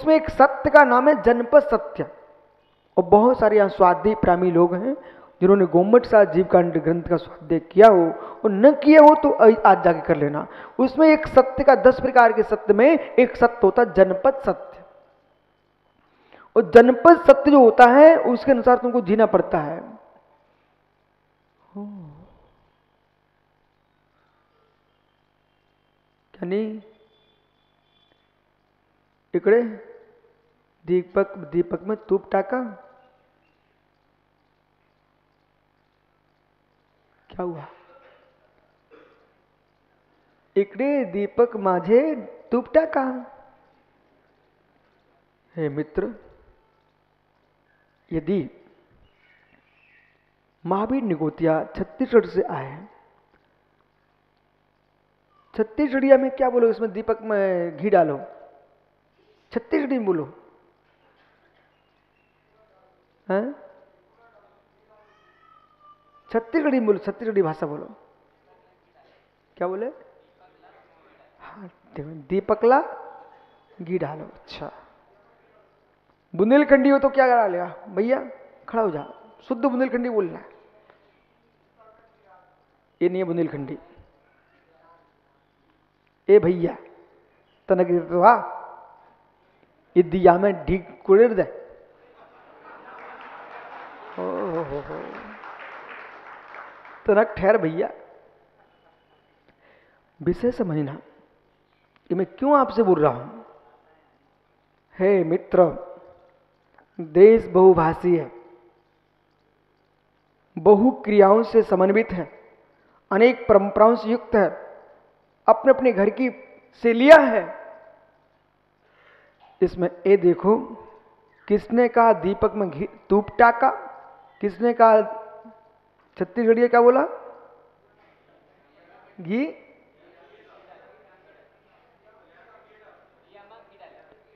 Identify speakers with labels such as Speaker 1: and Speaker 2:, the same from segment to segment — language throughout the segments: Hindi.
Speaker 1: उसमें एक सत्य का नाम है जनपद सत्य। और बहुत सारे यहाँ स्वाध्याय प्रेमी लोग हैं जिन्होंने गोमट साहब जीवकांड ग्रंथ का स्वाध्याय किया हो और न किया हो तो आज जाके कर लेना। उसमें एक सत्य का 10 प्रकार के सत्य में एक सत्य होता है जनपद सत्य। और जनपद सत्य जो होता है उसके अनुसार तुमको जीना पड़ता है। क्या नहीं इकडे दीपक में तूप टाका, क्या हुआ? इकडे दीपक माझे तूप टाका। हे मित्र, यदि महावीर निगोतिया छत्तीसगढ़ से आए, छत्तीसगढ़िया में क्या बोलो? इसमें दीपक में घी डालो, छत्तीसगढ़ी में बोलो। हैं? छत्तीसगढ़ी में बोलो, छत्तीसगढ़ी भाषा बोलो। क्या बोले? हाँ, दीपकला घी डालो। अच्छा, बुंदेलखंडी हो तो क्या डालेगा भैया? खड़ा हो जा, शुद्ध बुंदेलखंडी बोलना है। ये नहीं है बुंदेलखंडी। ए भैया तनक ये दिया में ढीक कुड़ेर दे। हो तनक ठहर भैया, विषय समझना कि मैं क्यों आपसे बोल रहा हूं। हे मित्र, देश बहुभाषी है, बहु क्रियाओं से समन्वित है, अनेक परंपराओं से युक्त है, अपने अपने घर की शैलियां है। इसमें ए देखो, किसने कहा दीपक में घी तूप टाका? किसने कहा छत्तीसगढ़िया क्या बोला? घी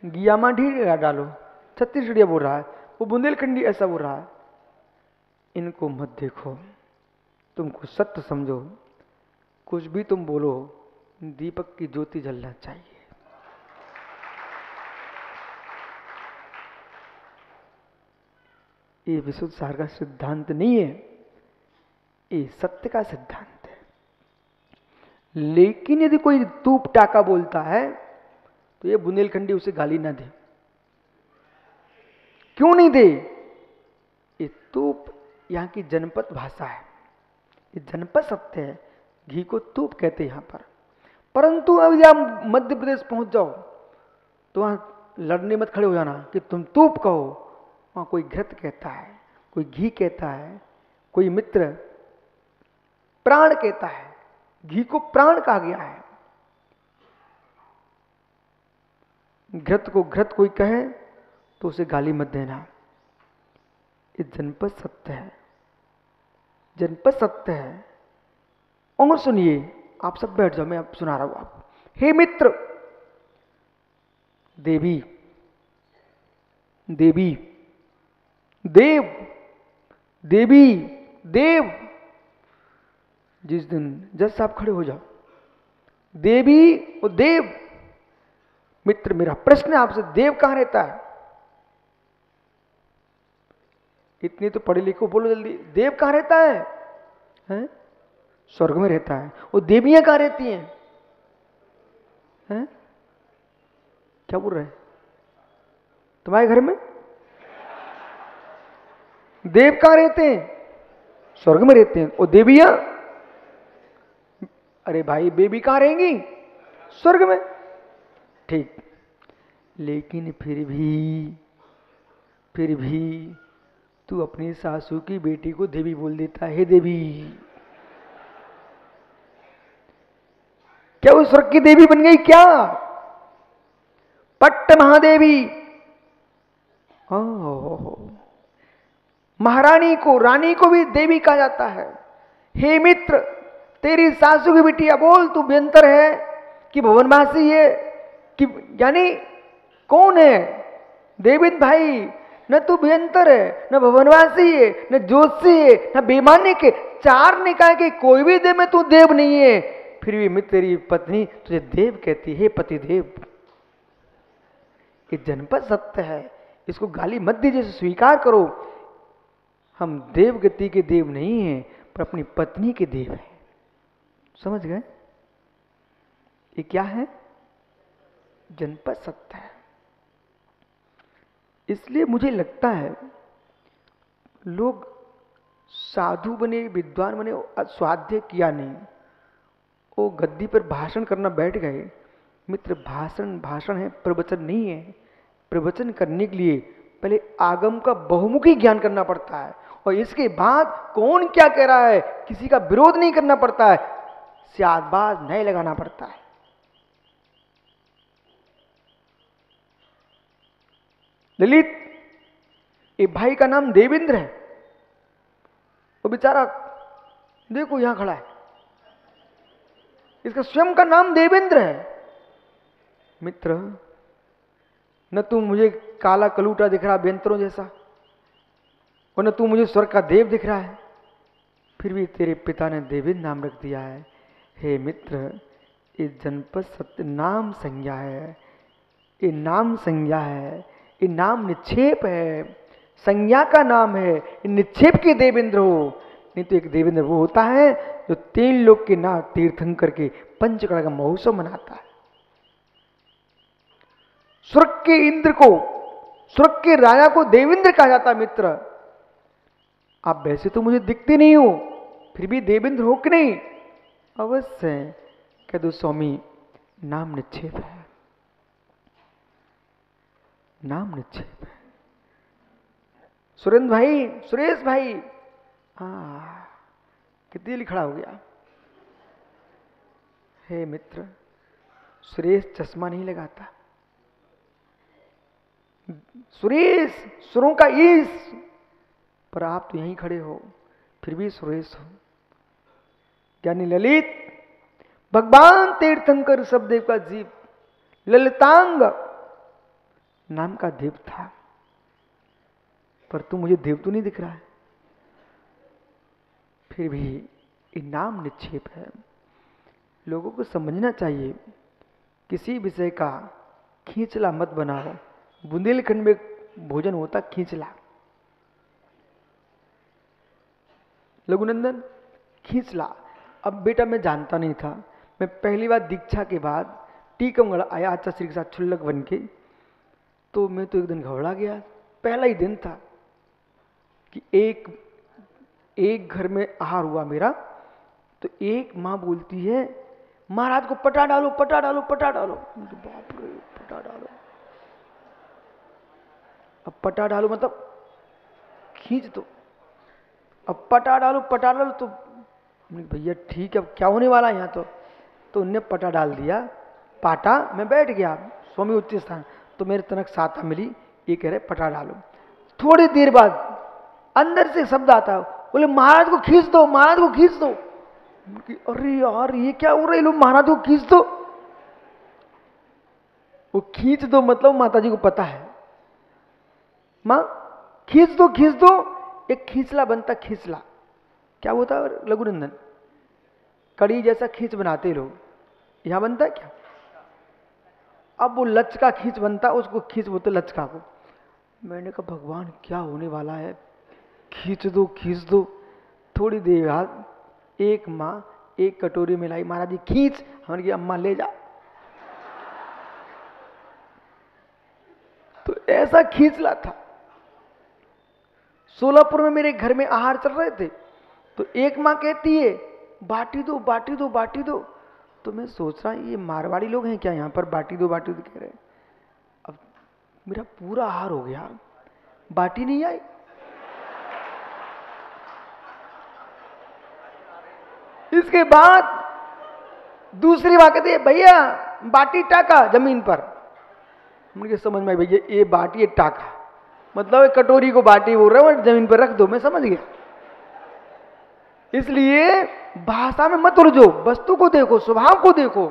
Speaker 1: घियामा ढी डालो, छत्तीसगढ़िया बोल रहा है, वो बुंदेलखंडी ऐसा बोल रहा है। इनको मत देखो, तुमको सत्य समझो। कुछ भी तुम बोलो, दीपक की ज्योति जलना चाहिए। ये विशुद्ध सार का सिद्धांत नहीं है, ये सत्य का सिद्धांत है। लेकिन यदि कोई तूप टाका बोलता है तो ये बुंदेलखंडी उसे गाली ना दे। क्यों नहीं दे? ये तूप यहाँ की जनपद भाषा है, ये जनपद सत्य है। घी को तूप कहते हैं यहाँ पर। परंतु अब यदि आप मध्य प्रदेश पहुंच जाओ तो वहाँ लड़ने मत खड़े हो जाना कि तुम तूप कहो। वहाँ कोई घृत कहता है, कोई घी कहता है, कोई मित्र प्राण कहता है। घी को प्राण कहा गया है। घृत को घृत कोई कहे तो उसे गाली मत देना। ये जनपद सत्य है, जनपद सत्य है। और सुनिए, आप सब बैठ जाओ, मैं अब सुना रहा हूं आपको। हे मित्र, देवी देवी देव देवी देव, जिस दिन जज साहब खड़े हो जाओ, देवी और देव। मित्र, मेरा प्रश्न है आपसे, देव कहां रहता है? इतनी तो पढ़े लिखो, बोलो जल्दी, देव कहां रहता है? हैं? स्वर्ग में रहता है। और देवियां कहां रहती हैं? हैं? क्या बोल रहे हैं? तुम्हारे घर में देव कहां रहते हैं? स्वर्ग में रहते हैं। और देवियां? अरे भाई, बेबी कहां रहेंगी? स्वर्ग में। ठीक, लेकिन फिर भी तू अपनी सासू की बेटी को देवी बोल देता है। हे देवी, क्या वो स्वर्ग की देवी बन गई क्या? पट्ट महादेवी। महारानी को, रानी को भी देवी कहा जाता है। हे मित्र, तेरी सासू की बिटिया बोल, तू बेंतर है कि भवनवासी है कि यानी कौन है? देवित भाई, न तू बेंतर है, न भवनवासी है, न ज्योतिषी है, न बेमानिक है। चार निकाय के कोई भी देव में तू देव नहीं है। फिर भी मैं तेरी पत्नी तुझे देव कहती है, पति देव। ये जनपद सत्य है, इसको गाली मत दीजिए, स्वीकार करो। हम देव गति के देव नहीं हैं, पर अपनी पत्नी के देव हैं। समझ गए? ये क्या है? जनपद सत्य है। इसलिए मुझे लगता है लोग साधु बने, विद्वान बने, स्वाध्याय किया नहीं, वो गद्दी पर भाषण करना बैठ गए। मित्र, भाषण है, प्रवचन नहीं है। प्रवचन करने के लिए पहले आगम का बहुमुखी ज्ञान करना पड़ता है, और इसके बाद कौन क्या कह रहा है किसी का विरोध नहीं करना पड़ता है, स्यादबाज नहीं लगाना पड़ता है। ललित, एक भाई का नाम देवेंद्र है, वो बेचारा देखो यहां खड़ा है, इसका स्वयं का नाम देवेंद्र है। मित्र, न तू मुझे काला कलूटा दिख रहा बेंतरों जैसा, और न तू मुझे स्वर्ग का देव दिख रहा है, फिर भी तेरे पिता ने देवेंद्र नाम रख दिया है। हे मित्र, ये जनपद सत्य नाम संज्ञा है, ये नाम संज्ञा है, ये नाम निक्षेप है, संज्ञा का नाम है। निक्षेप के देवेंद्र हो, नहीं तो एक देवेंद्र वो होता है जो 3 लोक के नाम तीर्थंकर के पंचकड़ा का महोत्सव मनाता है। स्वर्ग के इंद्र को, स्वर्ग के राजा को देवेंद्र कहा जाता है। मित्र, आप वैसे तो मुझे दिखते नहीं हो, फिर भी देवेंद्र हो कि नहीं? अवश्य कह दो स्वामी, नाम निक्षेप है, नाम निक्षेप है। सुरेंद्र भाई, सुरेश भाई, कितनी जल्दी खड़ा हो गया। हे मित्र, सुरेश चश्मा नहीं लगाता। सुरेश सुरों का ईश, पर आप तो यहीं खड़े हो, फिर भी सुरेश हो। ज्ञानी ललित भगवान तीर्थंकर ऋषभदेव का जीव ललितांग नाम का देव था, पर तू मुझे देव तो नहीं दिख रहा है। फिर भी ये नाम निक्षेप है। लोगों को समझना चाहिए, किसी विषय का खींचला मत बनाओ। बुंदेलखंड में भोजन होता खींचला, लघुनंदन खींचला। अब बेटा मैं जानता नहीं था, मैं पहली बार दीक्षा के बाद टीकमगढ़ आया आचार्य श्री के साथ छुल्लक बन के, तो मैं तो एक दिन घबरा गया। पहला ही दिन था कि एक घर में आहार हुआ मेरा, तो एक माँ बोलती है महाराज को पटा डालो, पटा डालो, पटा डालो। बाप रे, पटा डालो। अब पटा डालो मतलब खींच दो, अब पटा डालो, पटा डालो। तो भैया ठीक है, अब क्या होने वाला यहाँ तो उनने पटा डाल दिया, पाटा। मैं बैठ गया स्वामी उच्च स्थान, तो मेरे तनक साता मिली, ये कह रहे पटा डालो। थोड़ी देर बाद अंदर से शब्द आता है, बोले महाराज को खींच दो, महाराज को खींच दो। अरे यार ये क्या हो रहा है, लोग महाराज को खींच दो। वो खींच दो मतलब माता जी को पता है, माँ खींच दो, खींच दो। एक खींचला बनता, खींचला क्या होता है लघुनंदन? कड़ी जैसा खींच बनाते लोग, यहां बनता है क्या? अब वो लचका खींच बनता, उसको खींच बोलते लचका को। मैंने कहा भगवान क्या होने वाला है, खींच दो, खींच दो। थोड़ी देर बाद एक माँ एक कटोरी में लाई, महाराज जी खींच। हमने कहा अम्मा ले जा। तो ऐसा खींचला था। सोलापुर में मेरे घर में आहार चल रहे थे, तो एक माँ कहती है बाटी दो, बाटी दो, बाटी दो। तो मैं सोच रहा ये मारवाड़ी लोग हैं क्या यहाँ पर, बाटी दो बाटी दो कह रहे हैं। अब मेरा पूरा आहार हो गया, बाटी नहीं आई। इसके बाद दूसरी बात कहती है भैया बाटी टाका जमीन पर। मुझे समझ में आई भैया ये बाटी है टाका, मतलब एक कटोरी को बाटी बोल रहे हो, जमीन पर रख दो। मैं समझ गया। इसलिए भाषा में मत उलझो, वस्तु को देखो, स्वभाव को देखो।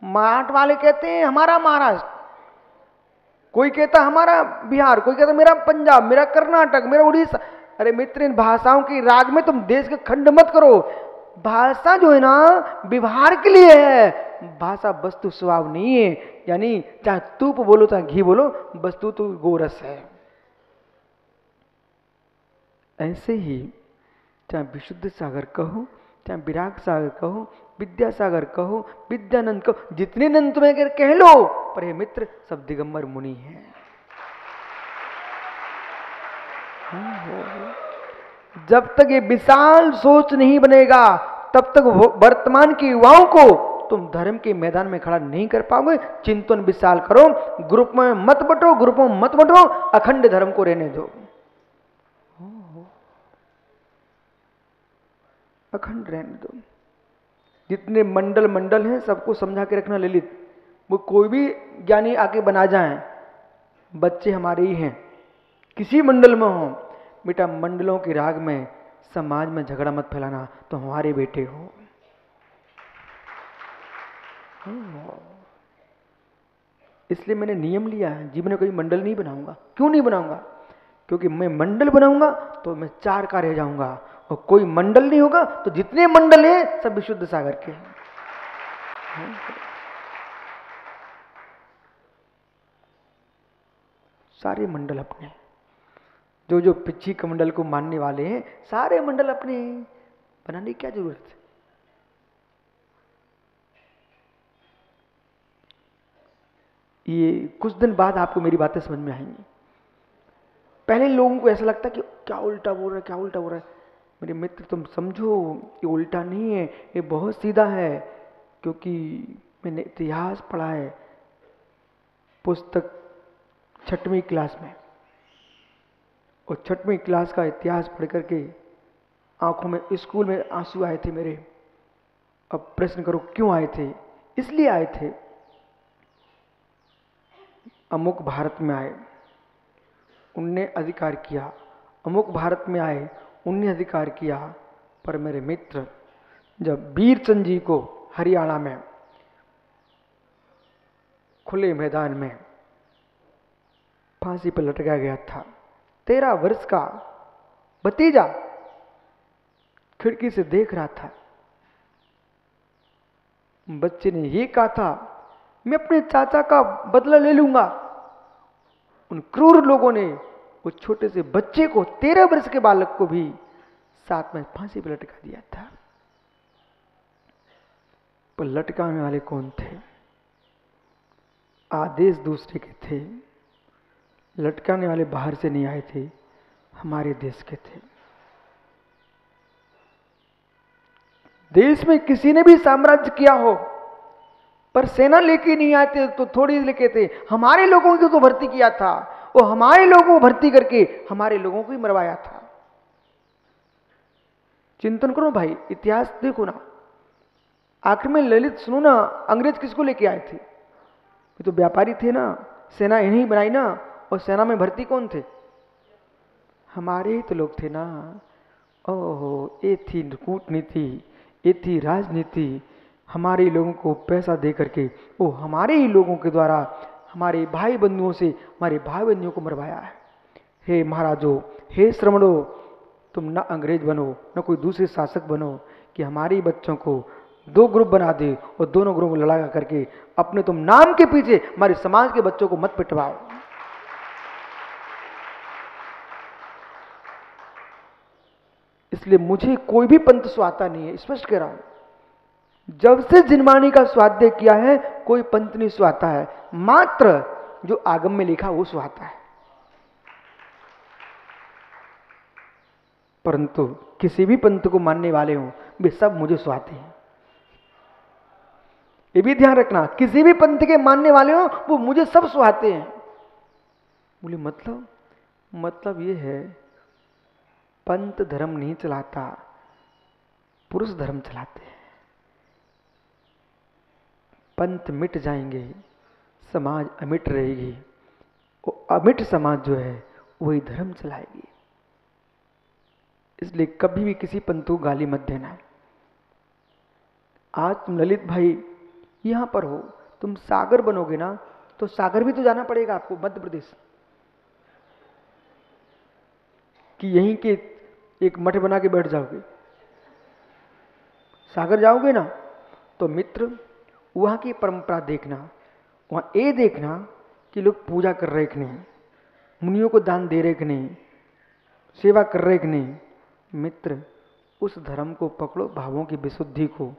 Speaker 1: मराठ वाले कहते हैं हमारा महाराष्ट्र, कोई कहता हमारा बिहार, कोई कहता मेरा पंजाब, मेरा कर्नाटक, मेरा उड़ीसा। अरे मित्र, इन भाषाओं की राग में तुम देश के खंड मत करो। भाषा जो है ना व्यवहार के लिए है, भाषा वस्तु स्वभाव नहीं है। यानी चाहे तूप बोलो चाहे घी बोलो, वस्तु तो गोरस है। ऐसे ही चाहे विशुद्ध सागर कहो, चाहे विराग सागर कहो, विद्यासागर कहो, विद्यानंद कहो, जितने नंद तुम्हें अगर कह लो, पर हे मित्र सब दिगंबर मुनि हैं। जब तक ये विशाल सोच नहीं बनेगा, तब तक वर्तमान के युवाओं को तुम धर्म के मैदान में खड़ा नहीं कर पाओगे। चिंतन विशाल करो, ग्रुप में मत बटो, ग्रुपों में मत बटो, अखंड धर्म को रहने दो। अखंड रहने दो। जितने मंडल मंडल हैं सबको समझा के रखना ललित। वो कोई भी ज्ञानी आके बना जाए, बच्चे हमारे ही हैं, किसी मंडल में हो, बेटा मंडलों के राग में समाज में झगड़ा मत फैलाना, तो हमारे बेटे हो। इसलिए मैंने नियम लिया है, जीवन में कोई मंडल नहीं बनाऊंगा। क्यों नहीं बनाऊंगा? क्योंकि मैं मंडल बनाऊंगा तो मैं चार का रह जाऊंगा, और कोई मंडल नहीं होगा तो जितने मंडल हैं सब विशुद्ध सागर के हैं। सारे मंडल अपने, जो जो पिछी कमंडल को मानने वाले हैं, सारे मंडल अपने, बनाने की क्या जरूरत है? ये कुछ दिन बाद आपको मेरी बातें समझ में आएंगी। पहले लोगों को ऐसा लगता कि क्या उल्टा बोल रहा है, क्या उल्टा बोल रहा है। मेरे मित्र तुम समझो, ये उल्टा नहीं है, ये बहुत सीधा है। क्योंकि मैंने इतिहास पढ़ा है पुस्तक 6वीं क्लास में, और 6वीं क्लास का इतिहास पढ़ करके आंखों में, स्कूल में आंसू आए थे मेरे। अब प्रश्न करो क्यों आए थे? इसलिए आए थे, अमुक भारत में आए, उनने अधिकार किया, अमुक भारत में आए, उनने अधिकार किया। पर मेरे मित्र, जब वीरचंद जी को हरियाणा में खुले मैदान में फांसी पर लटकाया गया था, 13 वर्ष का भतीजा खिड़की से देख रहा था। बच्चे ने ये कहा था, मैं अपने चाचा का बदला ले लूंगा। उन क्रूर लोगों ने उस छोटे से बच्चे को, 13 वर्ष के बालक को भी साथ में फांसी पर लटका दिया था। पर लटकाने वाले कौन थे? आदेश दूसरे के थे। लटकाने वाले बाहर से नहीं आए थे, हमारे देश के थे। देश में किसी ने भी साम्राज्य किया हो, पर सेना लेके नहीं आते तो थोड़ी लेके थे। हमारे लोगों को तो भर्ती किया था, और हमारे लोगों को भर्ती करके हमारे लोगों को ही मरवाया था। चिंतन करो भाई, इतिहास देखो ना। आखिर में ललित सुनो ना, अंग्रेज किसको लेके आए थे? ये तो व्यापारी थे ना, सेना इन्हीं बनाई ना। और सेना में भर्ती कौन थे? हमारे ही तो लोग थे ना। ओहो, ये थी कूटनीति, ये थी राजनीति। हमारे लोगों को पैसा दे करके वो हमारे ही लोगों के द्वारा हमारे भाई बंधुओं से हमारे भाई बंधुओं को मरवाया है। हे महाराजो, हे श्रमणो, तुम ना अंग्रेज बनो ना कोई दूसरे शासक बनो कि हमारे बच्चों को 2 ग्रुप बना दे और दोनों ग्रुप लड़ा करके अपने तुम नाम के पीछे हमारे समाज के बच्चों को मत पिटवाओ। इसलिए मुझे कोई भी पंथ सुहाता नहीं है, स्पष्ट कह रहा हूं। जब से जिनवाणी का स्वाध्याय किया है, कोई पंथ नहीं सुहाता है, मात्र जो आगम में लिखा वो सुहाता है। परंतु किसी भी पंथ को मानने वाले हों, वे सब मुझे सुहाते हैं। ये भी ध्यान रखना, किसी भी पंथ के मानने वाले हो वो मुझे सब सुहाते हैं। बोले मतलब ये है, पंथ धर्म नहीं चलाता, पुरुष धर्म चलाते हैं। पंथ मिट जाएंगे, समाज अमिट रहेगी। वो अमिट समाज जो है वही धर्म चलाएगी। इसलिए कभी भी किसी पंथ को गाली मत देना। आज तुम ललित भाई यहां पर हो, तुम सागर बनोगे ना, तो सागर भी तो जाना पड़ेगा आपको, मध्य प्रदेश। कि यहीं के एक मठ बना के बैठ जाओगे? सागर जाओगे ना तो मित्र वहाँ की परंपरा देखना, वहाँ ये देखना कि लोग पूजा कर रहे कि नहीं, मुनियों को दान दे रहे कि नहीं, सेवा कर रहे कि नहीं। मित्र उस धर्म को पकड़ो, भावों की विशुद्धि को।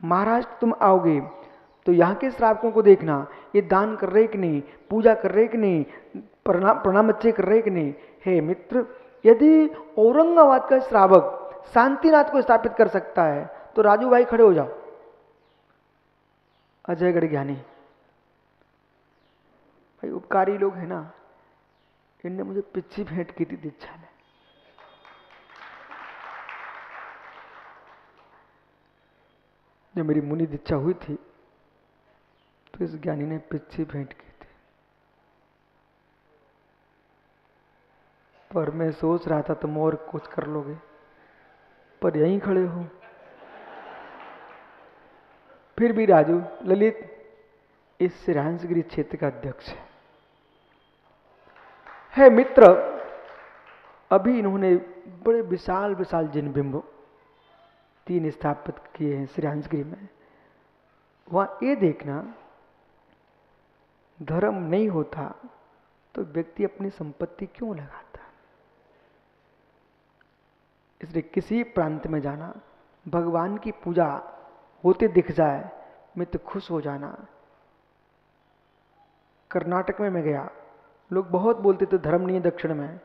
Speaker 1: महाराष्ट्र तुम आओगे तो यहाँ के श्रावकों को देखना, ये दान कर रहे कि नहीं, पूजा कर रहे कि नहीं, प्रणाम अच्छे कर रहे कि नहीं। हे मित्र, यदि औरंगाबाद का श्रावक शांतिनाथ को स्थापित कर सकता है तो राजू भाई खड़े हो जाओ, अजयगढ़ ज्ञानी भाई उपकारी लोग हैं ना, इनने मुझे पिच्ची भेंट की थी दीक्षा में। जब मेरी मुनि दीक्षा हुई थी तो इस ज्ञानी ने पिच्ची भेंट की थी। पर मैं सोच रहा था तुम और कुछ कर लोगे, पर यहीं खड़े हो। फिर भी राजू ललित इस सिरांसगिरी क्षेत्र का अध्यक्ष है मित्र। अभी इन्होंने बड़े विशाल विशाल जिन बिंब 3 स्थापित किए हैं सिरांसगिरी में। वहां ये देखना, धर्म नहीं होता तो व्यक्ति अपनी संपत्ति क्यों लगाता। इसलिए किसी प्रांत में जाना, भगवान की पूजा होते दिख जाए मित्र खुश हो जाना। कर्नाटक में मैं गया, लोग बहुत बोलते थे धर्म नहीं है दक्षिण में।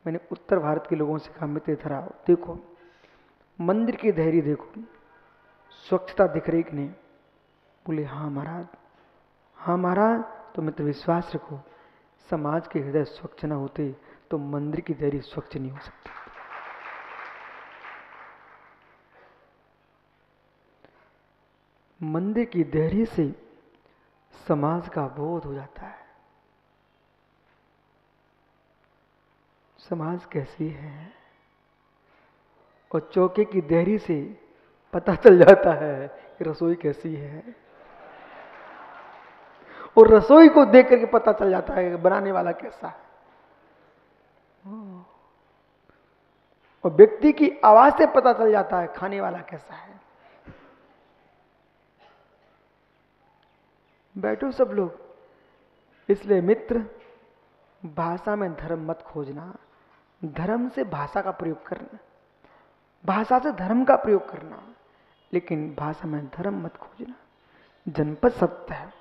Speaker 1: मैंने उत्तर भारत के लोगों से कहा मित्र इधर आओ, देखो मंदिर की धैर्य देखो, स्वच्छता दिख रही कि नहीं। बोले हाँ महाराज, हाँ महाराज। तो मित्र विश्वास रखो, समाज के हृदय स्वच्छ न होते तो मंदिर की धैर्य स्वच्छ नहीं हो सकती। मंदिर की धैर्य से समाज का बोध हो जाता है, समाज कैसी है। और चौके की देहरी से पता चल जाता है कि रसोई कैसी है, और रसोई को देख करके पता चल जाता है कि बनाने वाला कैसा है। और व्यक्ति की आवाज से पता चल जाता है खाने वाला कैसा है। बैठो सब लोग। इसलिए मित्र, भाषा में धर्म मत खोजना, धर्म से भाषा का प्रयोग करना, भाषा से धर्म का प्रयोग करना, लेकिन भाषा में धर्म मत खोजना। जनपद सत्य है।